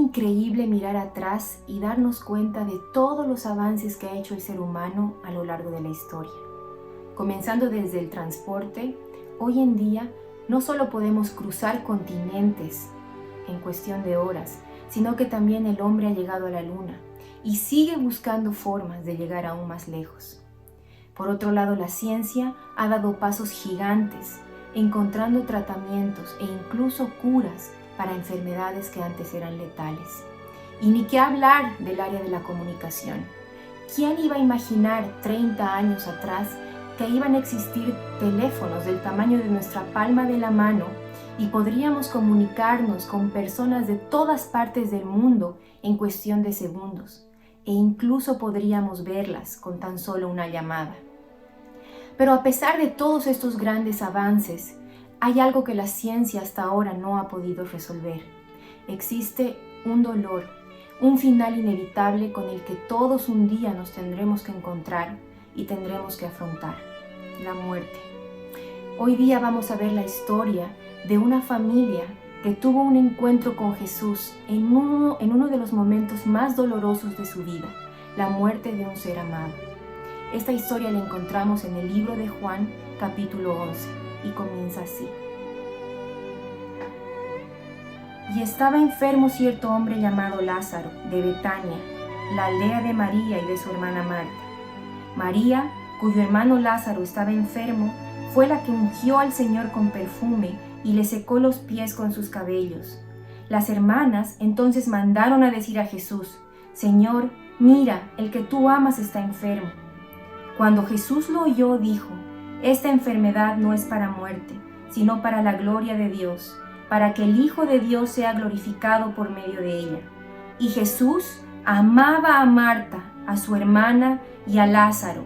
increíble mirar atrás y darnos cuenta de todos los avances que ha hecho el ser humano a lo largo de la historia. Comenzando desde el transporte, hoy en día no solo podemos cruzar continentes en cuestión de horas, sino que también el hombre ha llegado a la luna y sigue buscando formas de llegar aún más lejos. Por otro lado, la ciencia ha dado pasos gigantes, encontrando tratamientos e incluso curas para enfermedades que antes eran letales. Y ni qué hablar del área de la comunicación. ¿Quién iba a imaginar 30 años atrás que iban a existir teléfonos del tamaño de nuestra palma de la mano y podríamos comunicarnos con personas de todas partes del mundo en cuestión de segundos, e incluso podríamos verlas con tan solo una llamada? Pero a pesar de todos estos grandes avances, hay algo que la ciencia hasta ahora no ha podido resolver. Existe un dolor, un final inevitable con el que todos un día nos tendremos que encontrar y tendremos que afrontar: la muerte. Hoy día vamos a ver la historia de una familia que tuvo un encuentro con Jesús en uno de los momentos más dolorosos de su vida, la muerte de un ser amado. Esta historia la encontramos en el libro de Juan, capítulo 11, y comienza así. Y estaba enfermo cierto hombre llamado Lázaro, de Betania, la aldea de María y de su hermana Marta. María, cuyo hermano Lázaro estaba enfermo, fue la que ungió al Señor con perfume y le secó los pies con sus cabellos. Las hermanas entonces mandaron a decir a Jesús: Señor, mira, el que tú amas está enfermo. Cuando Jesús lo oyó, dijo: Esta enfermedad no es para muerte, sino para la gloria de Dios, para que el Hijo de Dios sea glorificado por medio de ella. Y Jesús amaba a Marta, a su hermana y a Lázaro.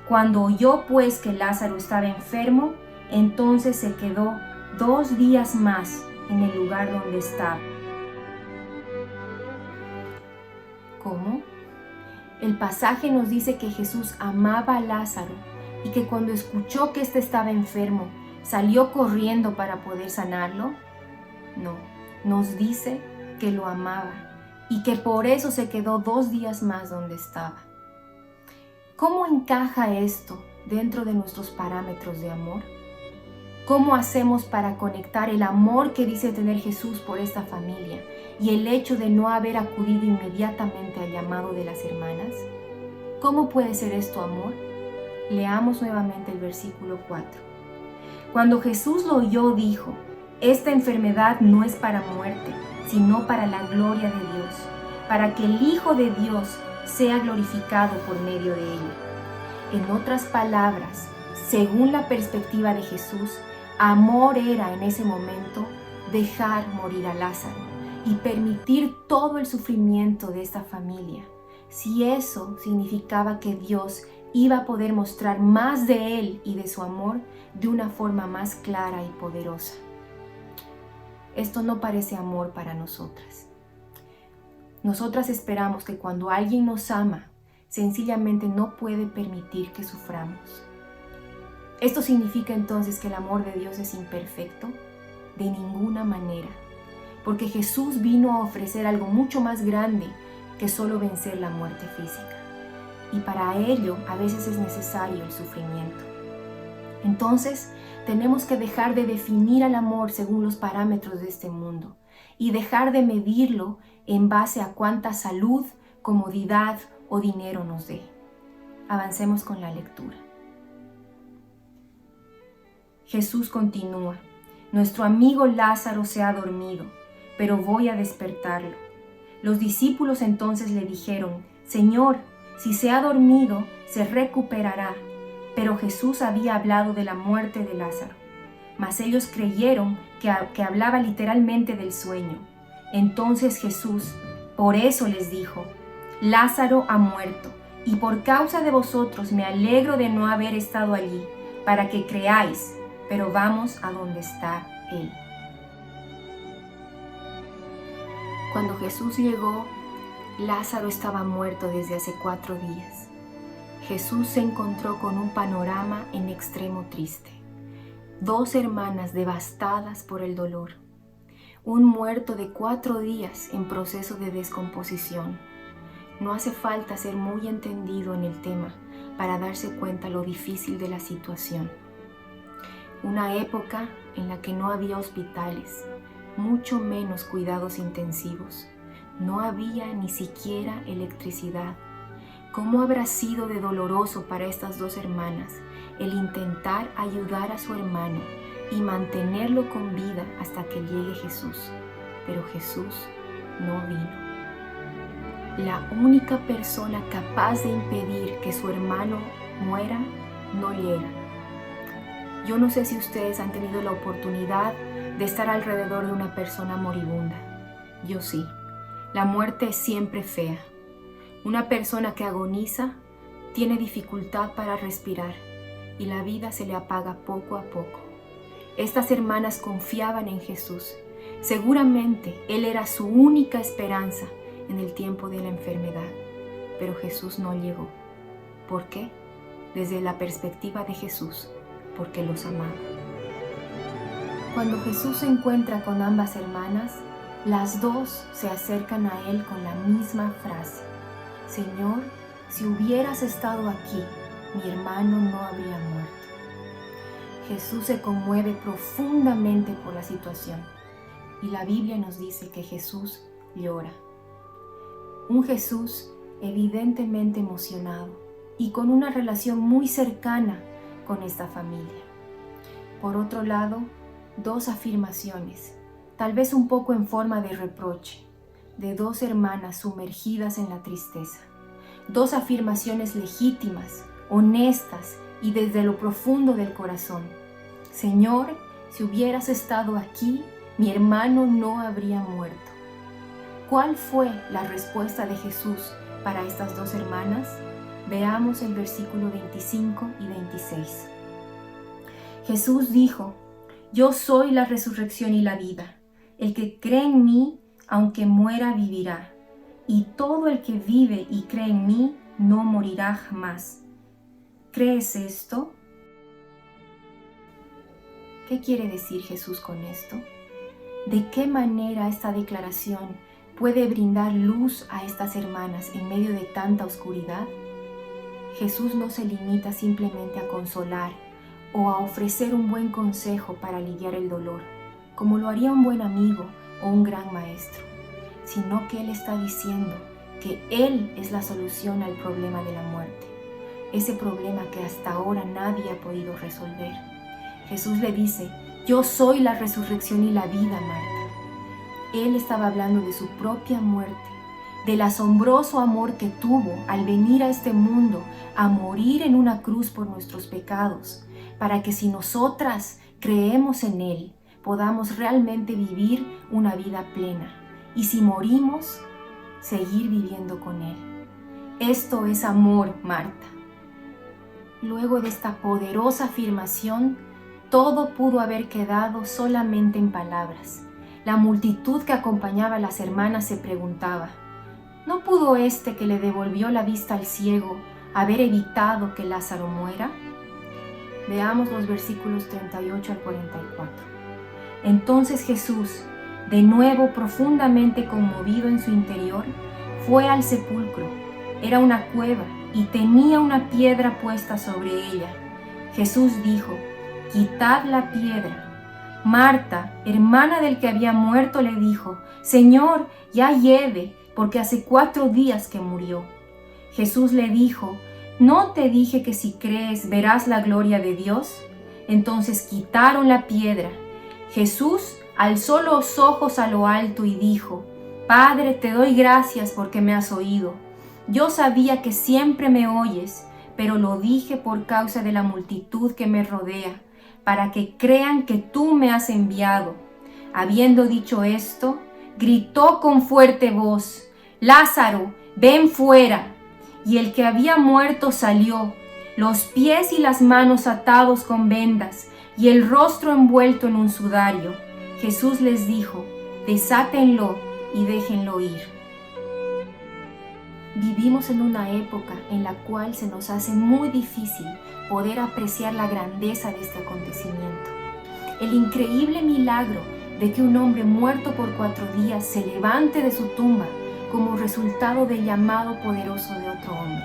Cuando oyó pues que Lázaro estaba enfermo, entonces se quedó 2 días más en el lugar donde estaba. ¿Cómo? El pasaje nos dice que Jesús amaba a Lázaro y que cuando escuchó que éste estaba enfermo, ¿salió corriendo para poder sanarlo? No, nos dice que lo amaba y que por eso se quedó 2 días más donde estaba. ¿Cómo encaja esto dentro de nuestros parámetros de amor? ¿Cómo hacemos para conectar el amor que dice tener Jesús por esta familia y el hecho de no haber acudido inmediatamente al llamado de las hermanas? ¿Cómo puede ser esto amor? Leamos nuevamente el versículo 4. Cuando Jesús lo oyó, dijo: Esta enfermedad no es para muerte, sino para la gloria de Dios, para que el Hijo de Dios sea glorificado por medio de ella. En otras palabras, según la perspectiva de Jesús, amor era en ese momento dejar morir a Lázaro y permitir todo el sufrimiento de esta familia, si eso significaba que Dios iba a poder mostrar más de Él y de su amor de una forma más clara y poderosa. Esto no parece amor para nosotras. Nosotras esperamos que cuando alguien nos ama, sencillamente no puede permitir que suframos. ¿Esto significa entonces que el amor de Dios es imperfecto? De ninguna manera, porque Jesús vino a ofrecer algo mucho más grande que solo vencer la muerte física. Y para ello a veces es necesario el sufrimiento. Entonces, tenemos que dejar de definir al amor según los parámetros de este mundo y dejar de medirlo en base a cuánta salud, comodidad o dinero nos dé. Avancemos con la lectura. Jesús continúa: Nuestro amigo Lázaro se ha dormido, pero voy a despertarlo. Los discípulos entonces le dijeron: Señor, si se ha dormido, se recuperará. Pero Jesús había hablado de la muerte de Lázaro. Mas ellos creyeron que hablaba literalmente del sueño. Entonces Jesús, por eso les dijo: Lázaro ha muerto, y por causa de vosotros me alegro de no haber estado allí, para que creáis, pero vamos a donde está Él. Cuando Jesús llegó, Lázaro estaba muerto desde hace 4 días. Jesús se encontró con un panorama en extremo triste. 2 hermanas devastadas por el dolor. un muerto de 4 días en proceso de descomposición. No hace falta ser muy entendido en el tema para darse cuenta lo difícil de la situación. Una época en la que no había hospitales, mucho menos cuidados intensivos. No había ni siquiera electricidad. ¿Cómo habrá sido de doloroso para estas 2 hermanas el intentar ayudar a su hermano y mantenerlo con vida hasta que llegue Jesús? Pero Jesús no vino. La única persona capaz de impedir que su hermano muera no llega. Yo no sé si ustedes han tenido la oportunidad de estar alrededor de una persona moribunda. Yo sí. La muerte es siempre fea. Una persona que agoniza tiene dificultad para respirar y la vida se le apaga poco a poco. Estas hermanas confiaban en Jesús. Seguramente Él era su única esperanza en el tiempo de la enfermedad, pero Jesús no llegó. ¿Por qué? Desde la perspectiva de Jesús, porque los amaba. Cuando Jesús se encuentra con ambas hermanas, las 2 se acercan a Él con la misma frase: Señor, si hubieras estado aquí, mi hermano no habría muerto. Jesús se conmueve profundamente por la situación y la Biblia nos dice que Jesús llora. Un Jesús evidentemente emocionado y con una relación muy cercana con esta familia. Por otro lado, 2 afirmaciones, tal vez un poco en forma de reproche, de 2 hermanas sumergidas en la tristeza. 2 afirmaciones legítimas, honestas y desde lo profundo del corazón. Señor, si hubieras estado aquí, mi hermano no habría muerto. ¿Cuál fue la respuesta de Jesús para estas 2 hermanas? Veamos el versículo 25 y 26. Jesús dijo: Yo soy la resurrección y la vida. El que cree en mí, aunque muera, vivirá. Y todo el que vive y cree en mí, no morirá jamás. ¿Crees esto? ¿Qué quiere decir Jesús con esto? ¿De qué manera esta declaración puede brindar luz a estas hermanas en medio de tanta oscuridad? Jesús no se limita simplemente a consolar o a ofrecer un buen consejo para aliviar el dolor, como lo haría un buen amigo o un gran maestro, sino que Él está diciendo que Él es la solución al problema de la muerte, ese problema que hasta ahora nadie ha podido resolver. Jesús le dice: yo soy la resurrección y la vida, Marta. Él estaba hablando de su propia muerte, del asombroso amor que tuvo al venir a este mundo a morir en una cruz por nuestros pecados, para que si nosotras creemos en Él, podamos realmente vivir una vida plena y si morimos, seguir viviendo con Él. Esto es amor, Marta. Luego de esta poderosa afirmación, todo pudo haber quedado solamente en palabras. La multitud que acompañaba a las hermanas se preguntaba: ¿no pudo este que le devolvió la vista al ciego haber evitado que Lázaro muera? Veamos los versículos 38 al 44. Entonces Jesús, de nuevo profundamente conmovido en su interior, fue al sepulcro. Era una cueva y tenía una piedra puesta sobre ella. Jesús dijo: quitad la piedra. Marta, hermana del que había muerto, le dijo: Señor, ya lleve, porque hace 4 días que murió. Jesús le dijo: ¿no te dije que si crees verás la gloria de Dios? Entonces quitaron la piedra. Jesús alzó los ojos a lo alto y dijo: Padre, te doy gracias porque me has oído. Yo sabía que siempre me oyes, pero lo dije por causa de la multitud que me rodea, para que crean que tú me has enviado. Habiendo dicho esto, gritó con fuerte voz: Lázaro, ven fuera. Y el que había muerto salió, los pies y las manos atados con vendas, y el rostro envuelto en un sudario. Jesús les dijo: desátenlo y déjenlo ir. Vivimos en una época en la cual se nos hace muy difícil poder apreciar la grandeza de este acontecimiento. El increíble milagro de que un hombre muerto por 4 días se levante de su tumba como resultado del llamado poderoso de otro hombre.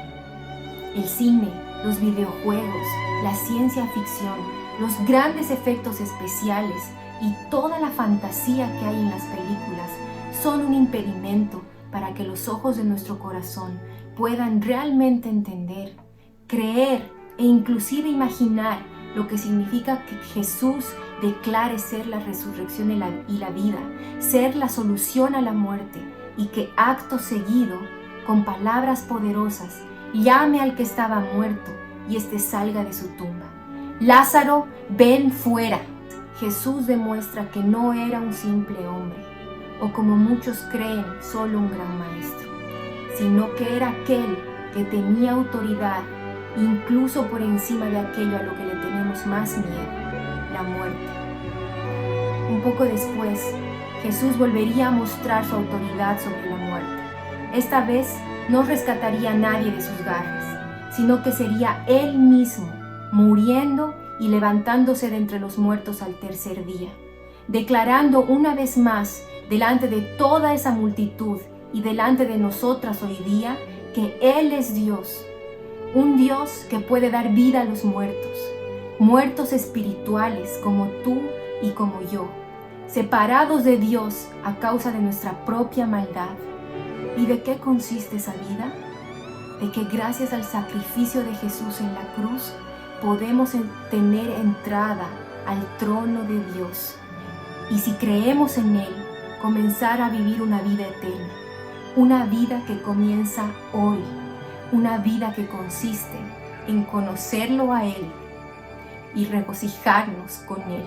El cine, los videojuegos, la ciencia ficción, los grandes efectos especiales y toda la fantasía que hay en las películas son un impedimento para que los ojos de nuestro corazón puedan realmente entender, creer e inclusive imaginar lo que significa que Jesús declare ser la resurrección y la vida, ser la solución a la muerte, y que acto seguido, con palabras poderosas, llame al que estaba muerto y éste salga de su tumba. Lázaro, ven fuera. Jesús demuestra que no era un simple hombre, o como muchos creen, solo un gran maestro, sino que era aquel que tenía autoridad, incluso por encima de aquello a lo que le tenemos más miedo, la muerte. Un poco después, Jesús volvería a mostrar su autoridad sobre la muerte. Esta vez no rescataría a nadie de sus garras, sino que sería Él mismo, muriendo y levantándose de entre los muertos al tercer día, declarando una vez más delante de toda esa multitud y delante de nosotras hoy día que Él es Dios, un Dios que puede dar vida a los muertos, muertos espirituales como tú y como yo, separados de Dios a causa de nuestra propia maldad. ¿Y de qué consiste esa vida? De que gracias al sacrificio de Jesús en la cruz podemos tener entrada al trono de Dios. Y si creemos en Él, comenzar a vivir una vida eterna, una vida que comienza hoy, una vida que consiste en conocerlo a Él y regocijarnos con Él.